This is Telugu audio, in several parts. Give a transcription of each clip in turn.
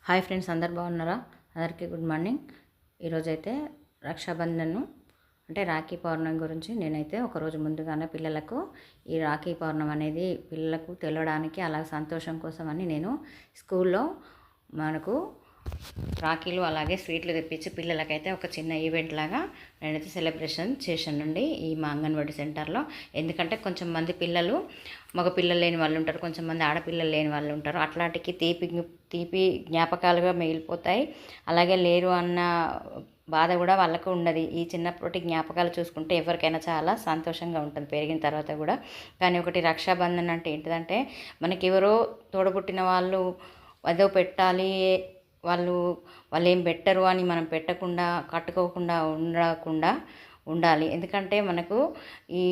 హాయ్ ఫ్రెండ్స్, అందరు బాగున్నారా? అందరికీ గుడ్ మార్నింగ్. ఈరోజైతే రక్షాబంధన్ అంటే రాఖీ పౌర్ణమి గురించి నేనైతే ఒకరోజు ముందుగానే పిల్లలకు ఈ రాఖీ పౌర్ణమి అనేది పిల్లలకు తెలియడానికి అలా సంతోషం కోసం అని నేను స్కూల్లో మనకు రాఖీలు అలాగే స్వీట్లు తెప్పించి పిల్లలకైతే ఒక చిన్న ఈవెంట్ లాగా నేనైతే సెలబ్రేషన్ చేశానండి ఈ మా అంగన్వాడీ సెంటర్లో. ఎందుకంటే కొంచెం మంది పిల్లలు మగ పిల్లలు లేని వాళ్ళు ఉంటారు, కొంచెం మంది ఆడపిల్లలు లేని వాళ్ళు ఉంటారు. అట్లాంటికి తీపి జ్ఞాపకాలుగా మిగిలిపోతాయి. అలాగే లేరు అన్న బాధ కూడా వాళ్ళకు ఉండదు. ఈ చిన్నప్పటి జ్ఞాపకాలు చూసుకుంటే ఎవరికైనా చాలా సంతోషంగా ఉంటుంది పెరిగిన తర్వాత కూడా. కానీ ఒకటి రక్షాబంధన్ అంటే ఏంటిదంటే మనకి ఎవరో తోడబుట్టిన వాళ్ళు ఏదో పెట్టాలి, వాళ్ళు ఏం పెట్టరు అని మనం పెట్టకుండా కట్టుకోకుండా ఉండకుండా ఉండాలి. ఎందుకంటే మనకు ఈ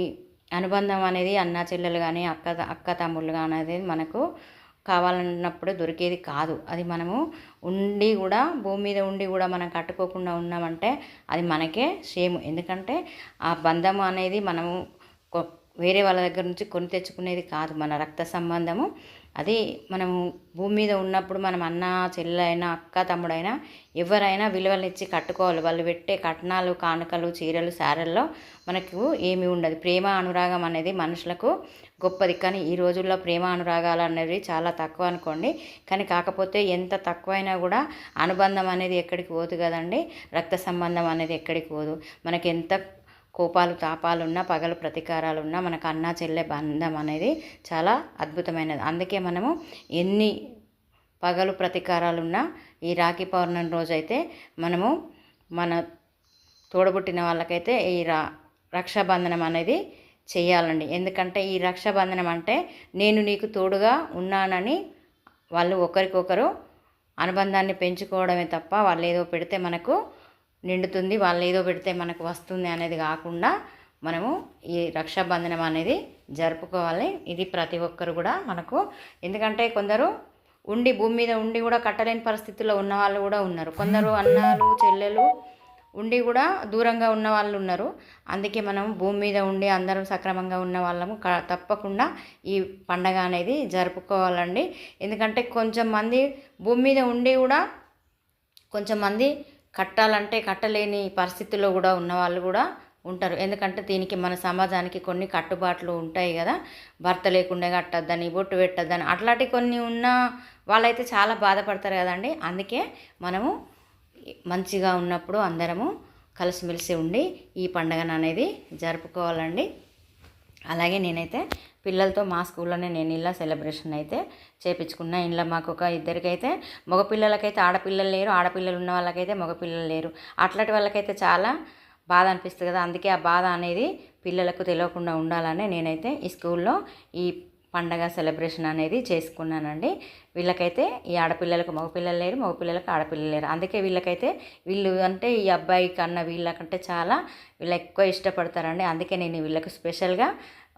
అనుబంధం అనేది అన్నా చెల్లెలు కానీ అక్క తమ్ముళ్ళు కానీ అనేది మనకు కావాలన్నప్పుడు దొరికేది కాదు. అది మనము ఉండి కూడా భూమి మీద ఉండి కూడా మనం కట్టుకోకుండా ఉన్నామంటే అది మనకే షేమ్. ఎందుకంటే ఆ బంధం అనేది మనము వేరే వాళ్ళ దగ్గర నుంచి కొని తెచ్చుకునేది కాదు, మన రక్త సంబంధము. అది మనము భూమి మీద ఉన్నప్పుడు మనం అన్న చెల్లెలైనా అక్క తమ్ముడైనా ఎవరైనా విలువలు ఇచ్చి కట్టుకోవాలి. వాళ్ళు పెట్టే కట్నాలు కానుకలు చీరలు సారెల్లో మనకు ఏమీ ఉండదు. ప్రేమ అనురాగం అనేది మనుషులకు గొప్పది. కానీ ఈ రోజుల్లో ప్రేమ అనురాగాలు అనేవి చాలా తక్కువ అనుకోండి. కానీ కాకపోతే ఎంత తక్కువైనా కూడా అనుబంధం అనేది ఎక్కడికి పోదు కదండి. రక్త సంబంధం అనేది ఎక్కడికి పోదు. మనకి ఎంత కోపాలు తాపాలున్నా పగలు ప్రతీకారాలున్నా మనకు అన్నా చెల్లె బంధం అనేది చాలా అద్భుతమైనది. అందుకే మనము ఎన్ని పగలు ప్రతీకారాలున్నా ఈ రాఖీ పౌర్ణమి రోజైతే మనము మన తోడబుట్టిన వాళ్ళకైతే ఈ రక్షాబంధనం అనేది చేయాలండి. ఎందుకంటే ఈ రక్షాబంధనం అంటే నేను నీకు తోడుగా ఉన్నానని వాళ్ళు ఒకరికొకరు అనుబంధాన్ని పెంచుకోవడమే తప్ప వాళ్ళు ఏదో పెడితే మనకు నిండుతుంది, వాళ్ళు ఏదో పెడితే మనకు వస్తుంది అనేది కాకుండా మనము ఈ రక్షాబంధనం అనేది జరుపుకోవాలి. ఇది ప్రతి ఒక్కరు కూడా మనకు. ఎందుకంటే కొందరు భూమి మీద ఉండి కూడా కట్టలేని పరిస్థితుల్లో ఉన్న వాళ్ళు కూడా ఉన్నారు. కొందరు అన్నాలు చెల్లెలు ఉండి కూడా దూరంగా ఉన్న వాళ్ళు ఉన్నారు. అందుకే మనం భూమి మీద ఉండి అందరం సక్రమంగా ఉన్న వాళ్ళము తప్పకుండా ఈ పండగ అనేది జరుపుకోవాలండి. ఎందుకంటే కొంచెం మంది భూమి మీద ఉండి కూడా కొంచెం మంది కట్టాలంటే కట్టలేని పరిస్థితుల్లో కూడా ఉన్నవాళ్ళు కూడా ఉంటారు. ఎందుకంటే దీనికి మన సమాజానికి కొన్ని కట్టుబాట్లు ఉంటాయి కదా. భర్త లేకుండా కట్టద్దని, బొట్టు పెట్టద్దని, అట్లాంటి కొన్ని ఉన్న వాళ్ళైతే చాలా బాధపడతారు కదండి. అందుకే మనము మంచిగా ఉన్నప్పుడు అందరము కలిసిమెలిసి ఉండి ఈ పండుగను అనేది జరుపుకోవాలండి. అలాగే నేనైతే పిల్లలతో మా స్కూల్లోనే నేను ఇలా సెలబ్రేషన్ అయితే చేయించుకున్నా. ఇంట్లో మాకు ఒక ఇద్దరికైతే మగపిల్లలకైతే ఆడపిల్లలు లేరు, ఆడపిల్లలు ఉన్న వాళ్ళకైతే మగపిల్లలు లేరు. అట్లాంటి వాళ్ళకైతే చాలా బాధ అనిపిస్తుంది కదా. అందుకే ఆ బాధ అనేది పిల్లలకు తెలియకుండా ఉండాలని నేనైతే ఈ స్కూల్లో ఈ పండగ సెలబ్రేషన్ అనేది చేసుకున్నానండి. వీళ్ళకైతే ఈ ఆడపిల్లలకు మగపిల్లలు లేరు, మగపిల్లలకు ఆడపిల్లలు లేరు. అందుకే వీళ్ళు అంటే ఈ అబ్బాయి కన్నా వీళ్ళకంటే చాలా వీళ్ళు ఎక్కువ ఇష్టపడతారండి. అందుకే నేను వీళ్ళకు స్పెషల్గా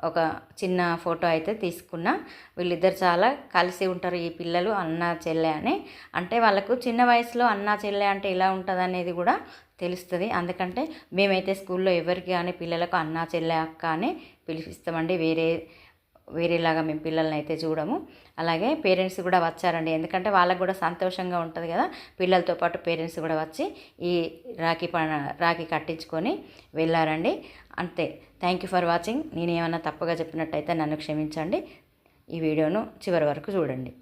ఒక చిన్న ఫోటో అయితే తీసుకున్నా. వీళ్ళిద్దరు చాలా కలిసి ఉంటారు ఈ పిల్లలు, అన్న చెల్లె అని. అంటే వాళ్ళకు చిన్న వయసులో అన్న చెల్లె అంటే ఎలా ఉంటుంది అనేది కూడా తెలుస్తుంది. అందుకంటే మేమైతే స్కూల్లో ఎవరికి కానీ పిల్లలకు అన్న చెల్లె అక్క అని పిలిపిస్తామండి. వేరేలాగా మేము పిల్లల్ని అయితే చూడము. అలాగే పేరెంట్స్ కూడా వచ్చారండి. ఎందుకంటే వాళ్ళకు కూడా సంతోషంగా ఉంటుంది కదా. పిల్లలతో పాటు పేరెంట్స్ కూడా వచ్చి ఈ రాఖీ కట్టించుకొని వెళ్ళారండి. అంతే. Thank you for watching. నేను ఏమైనా తప్పుగా చెప్పినట్టయితే నన్ను క్షమించండి. ఈ వీడియోను చివరి వరకు చూడండి.